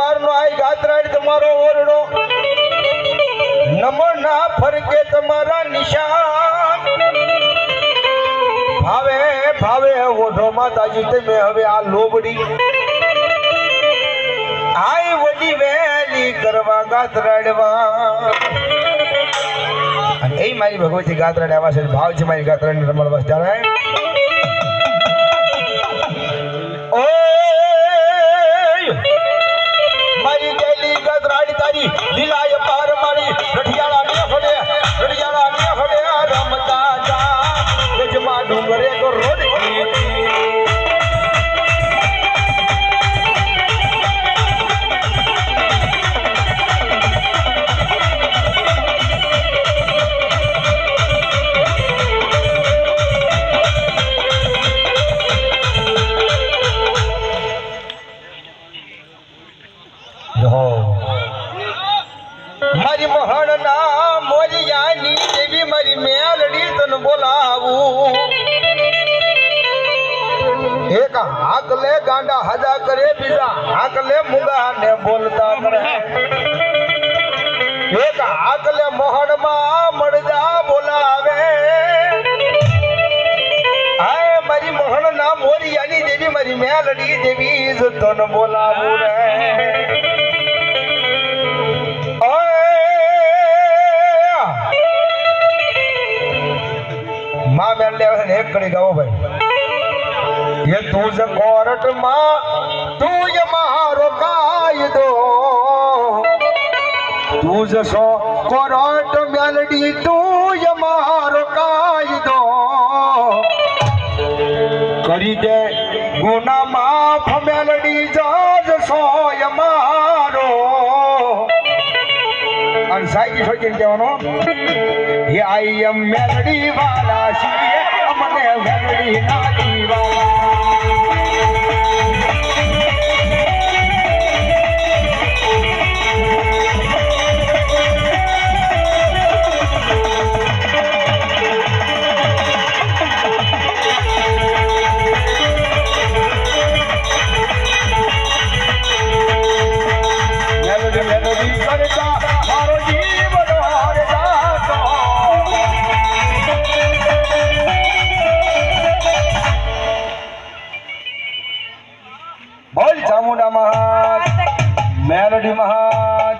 મારનો આઈ ગાત્રાડ તમારો ઓરડો નમો ના ફરકે તમારા નિશાન ભાવે ભાવે ઓઢો માતાજી તમે હવે આ લોબડી આઈ વડી વેલી કરવા ગાત્રાડવા એ મારી ભગવતી ગાત્રાડ આવા છે ભાવ છે મારી ગાત્રાડ રમણ બસ જાણે ઓ મારી ગેલી ગાત્રાડ તારી લીલાય પાર મારી રઠિયાળા ને ફડે રમતા જા ગજમાં ડુંગરે તો રોડ મારી મોહન ના મોરિયાની દેવી મારી મેલડી તન બોલાવું એક હાકલે ગાંડા હજા કરે બીજા હાકલે મુંગા ને બોલતા કરે એક હાકલે મોહન માં મળજા બોલાવે હાય મારી મોહન ના મોરિયાની દેવી મારી મેલડી દેવી તન બોલાવું રે मां मेल ले एक कड़ी गाओ भाई ये तुझ कोरट मां तू ये मारो कायदो तुझ सो कोरट मेलडी तू ये मारो कायदो करी दे गुना माफ मेलडी जाज सो ये मारो और साई की सोचन केवनो ये आई एम मेलडी वाला सी अमने मेलडी नादी वाला मेलडी मेलडी करता मारो जीवन हार जातो बोल चामुंडा महाराज मेलडी महाराज